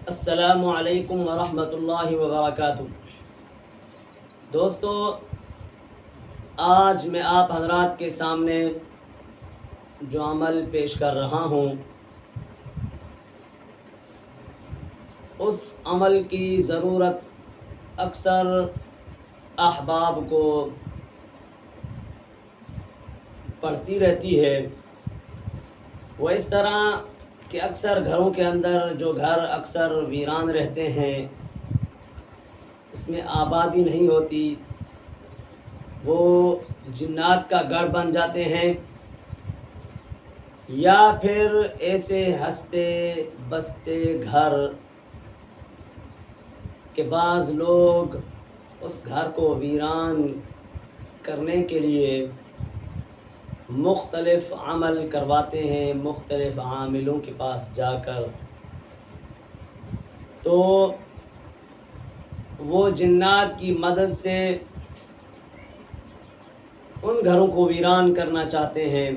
अस्सलामु अलैकुम वरहमतुल्लाहि वबरकातुहू। दोस्तों, आज मैं आप हज़रात के सामने जो अमल पेश कर रहा हूँ, उस अमल की ज़रूरत अक्सर अहबाब को पड़ती रहती है। वो इस तरह कि अक्सर घरों के अंदर जो घर अक्सर वीरान रहते हैं, उसमें आबादी नहीं होती, वो जिन्नात का गढ़ बन जाते हैं, या फिर ऐसे हंसते बसते घर के बाज़ लोग उस घर को वीरान करने के लिए मुख्तलिफ़ अमल करवाते हैं मुख्तलिफ़ आमिलों के पास जाकर। तो वो जिन्नात की मदद से उन घरों को वीरान करना चाहते हैं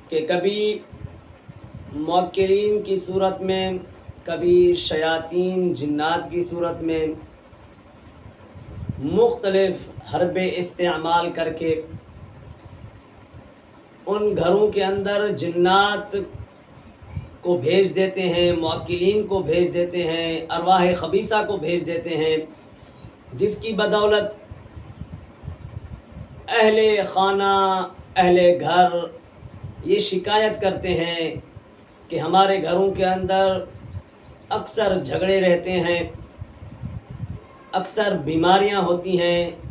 कि कभी मुवक्किलीन की सूरत में, कभी शयातीन जिन्नात की सूरत में मुख्तलिफ़ हरबे इस्तेमाल करके उन घरों के अंदर जिन्नात को भेज देते हैं, मुवक्किलीन को भेज देते हैं, अरवाह खबीसा को भेज देते हैं, जिसकी बदौलत अहले खाना, अहले घर ये शिकायत करते हैं कि हमारे घरों के अंदर अक्सर झगड़े रहते हैं, अक्सर बीमारियां होती हैं।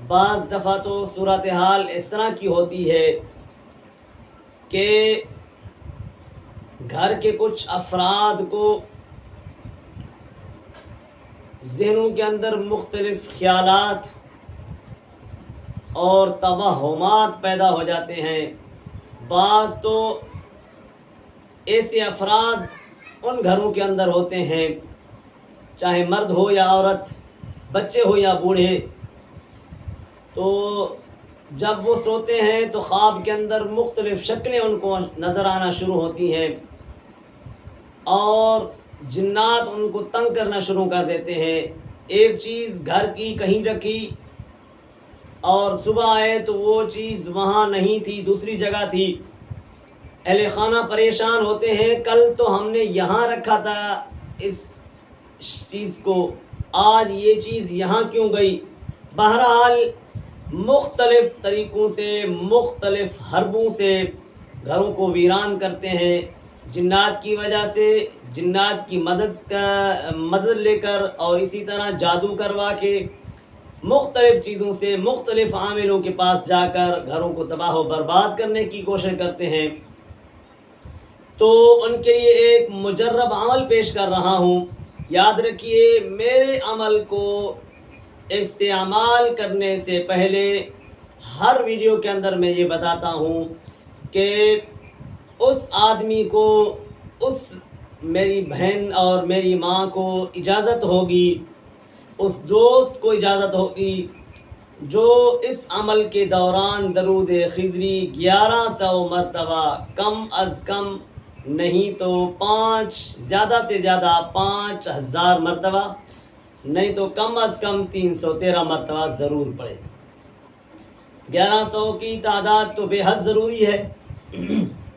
बाज़ दफ़ा तो सूरत हाल इस तरह की होती है कि घर के कुछ अफराद को ज़हनों के अंदर मुख्तलिफ़ ख़यालात और तवहुमात पैदा हो जाते हैं। बाज़ तो ऐसे अफराद उन घरों के अंदर होते हैं, चाहे मर्द हो या औरत, बच्चे हो या बूढ़े, तो जब वो सोते हैं तो ख्वाब के अंदर मुख्तलिफ़ शक्लें उनको नज़र आना शुरू होती हैं और जिन्नात उनको तंग करना शुरू कर देते हैं। एक चीज़ घर की कहीं रखी और सुबह आए तो वो चीज़ वहाँ नहीं थी, दूसरी जगह थी। अहले खाना परेशान होते हैं, कल तो हमने यहाँ रखा था इस चीज़ को, आज ये चीज़ यहाँ क्यों गई। बहरहाल मुख्तलिफ़ तरीक़ों से, मुख्तलिफ़ हरबों से घरों को वीरान करते हैं जिन्नात की वजह से, जिन्नात की मदद लेकर और इसी तरह जादू करवा के मुख्तलिफ़ चीज़ों से मुख्तलिफ़ आमिलों के पास जाकर घरों को तबाह व बर्बाद करने की कोशिश करते हैं। तो उनके लिए एक मुजर्रब अमल पेश कर रहा हूँ। याद रखिए, मेरे अमल को इस्तेमाल करने से पहले हर वीडियो के अंदर मैं ये बताता हूँ कि उस आदमी को, उस मेरी बहन और मेरी माँ को इजाज़त होगी, उस दोस्त को इजाज़त होगी जो इस अमल के दौरान दरूद खिज़री 1100 मरतबा, कम अज़ कम नहीं तो 5, ज़्यादा से ज़्यादा 5000 मरतबा, नहीं तो कम अज़ कम 313 मरतबा ज़रूर पढ़े। 1100 की तादाद तो बेहद ज़रूरी है।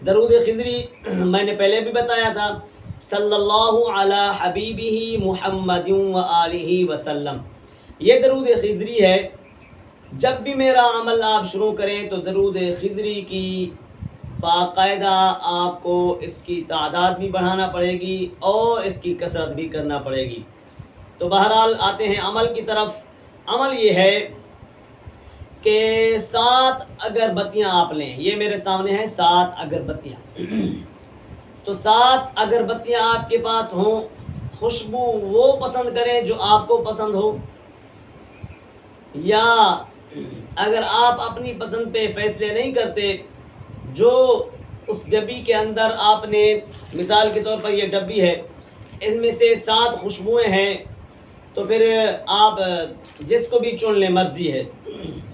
दरूद खिज़री मैंने पहले भी बताया था, सल्लल्लाहु अला हबीबिही मुहम्मदिन व आलिही वसल्लम। ये दरूद खिज़री है। जब भी मेरा अमल आप शुरू करें तो दरूद खिज़री की बाकायदा आपको इसकी तादाद भी बढ़ाना पड़ेगी और इसकी कसरत भी करना पड़ेगी। तो बहरहाल आते हैं अमल की तरफ। अमल ये है कि 7 अगरबत्तियाँ आप लें। ये मेरे सामने है 7 अगरबत्तियाँ। तो 7 अगरबत्तियाँ आपके पास हों। खुशबू वो पसंद करें जो आपको पसंद हो, या अगर आप अपनी पसंद पे फैसले नहीं करते, जो उस डब्बी के अंदर आपने, मिसाल के तौर पर ये डब्बी है, इनमें से 7 खुशबुएँ हैं, तो फिर आप जिसको भी चुन लें, मर्ज़ी है।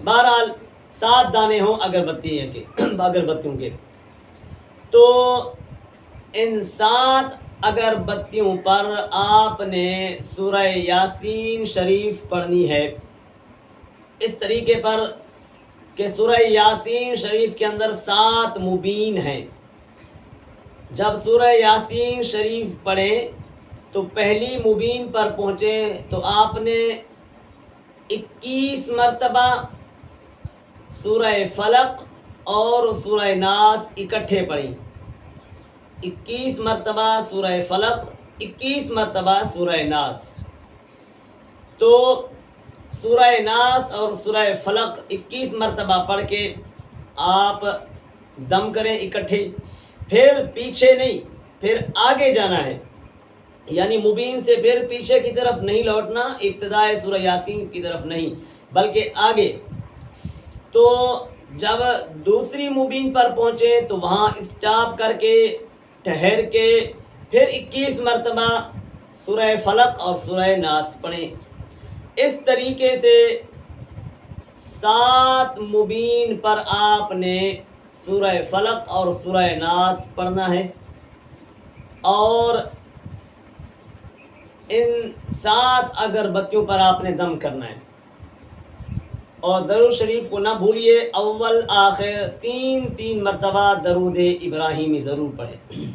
बहरहाल 7 दाने हों अगरबत्तियों के। तो इन 7 अगरबत्तियों पर आपने सूरह यासीन शरीफ पढ़नी है इस तरीके पर कि सूरह यासीन शरीफ के अंदर 7 मुबीन हैं। जब सूरह यासीन शरीफ पढ़ें तो पहली मुबीन पर पहुँचे तो आपने 21 मरतबा सूरह फलक और सूरह नास इकट्ठे पढ़ी। 21 मरतबा सूरह फलक, 21 मरतबा सूरह नास। तो सूरह नास और सूरह फलक 21 मरतबा पढ़ के आप दम करें इकट्ठे। फिर पीछे नहीं, फिर आगे जाना है, यानी मुबीन से फिर पीछे की तरफ नहीं लौटना, इब्तिदाए सूरह यासीन की तरफ नहीं बल्कि आगे। तो जब दूसरी मुबीन पर पहुँचे तो वहाँ स्टॉप करके ठहर के फिर 21 मरतबा सूरह फलक और सूरह नास पढ़ें। इस तरीके से 7 मुबीन पर आपने सूरह फलक और सूरह नास पढ़ना है और इन 7 अगरबत्तियों पर आपने दम करना है। और दरूद शरीफ को ना भूलिए, अव्वल आखिर 3 मरतबा दरूद इब्राहिमी ज़रूर पढ़ें,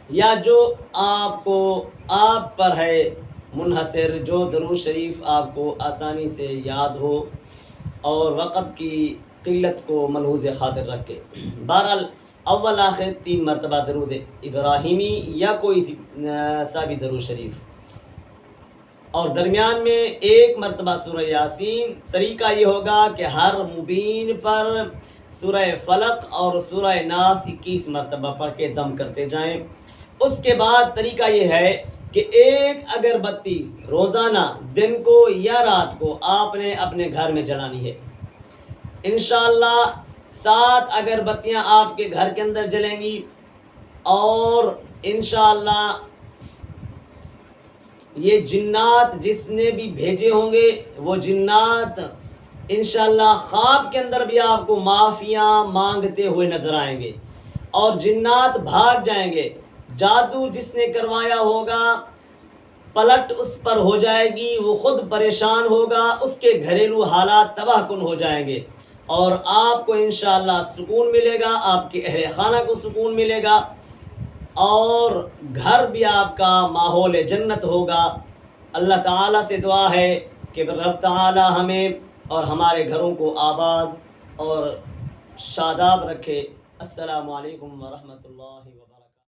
या जो आपको आप पर है मुनहसर, जो दरूद शरीफ आपको आसानी से याद हो और वक़्त की क़िल्लत को मलहूज़ ख़ातिर रख के। बहरहाल अव्वल आखिर 3 मरतबा दरूद इब्राहिमी या कोई सा भी दरूद शरीफ, और दरमियान में 1 मरतबा सूरह यासीन। तरीका ये होगा कि हर मुबीन पर सूरह फलक और सूरह नास 21 मरतबा पढ़ के दम करते जाएं। उसके बाद तरीका ये है कि एक अगरबत्ती रोज़ाना दिन को या रात को आपने अपने घर में जलानी है। इंशाअल्लाह 7 अगरबत्तियाँ आपके घर के अंदर जलेंगी और इंशाअल्लाह ये जिन्नात जिसने भी भेजे होंगे वो जिन्नात इंशाअल्लाह ख्वाब के अंदर भी आपको माफ़ियाँ मांगते हुए नज़र आएंगे और जिन्नात भाग जाएंगे। जादू जिसने करवाया होगा पलट उस पर हो जाएगी, वो ख़ुद परेशान होगा, उसके घरेलू हालात तबाहकुन हो जाएंगे और आपको इंशाअल्लाह सुकून मिलेगा, आपके अहले खाना को सुकून मिलेगा और घर भी आपका माहौल जन्नत होगा। अल्लाह ताला से दुआ है कि रब ताला हमें और हमारे घरों को आबाद और शादाब रखे। अस्सलामु अलैकुम व रहमतुल्लाहि व बरकातुहू।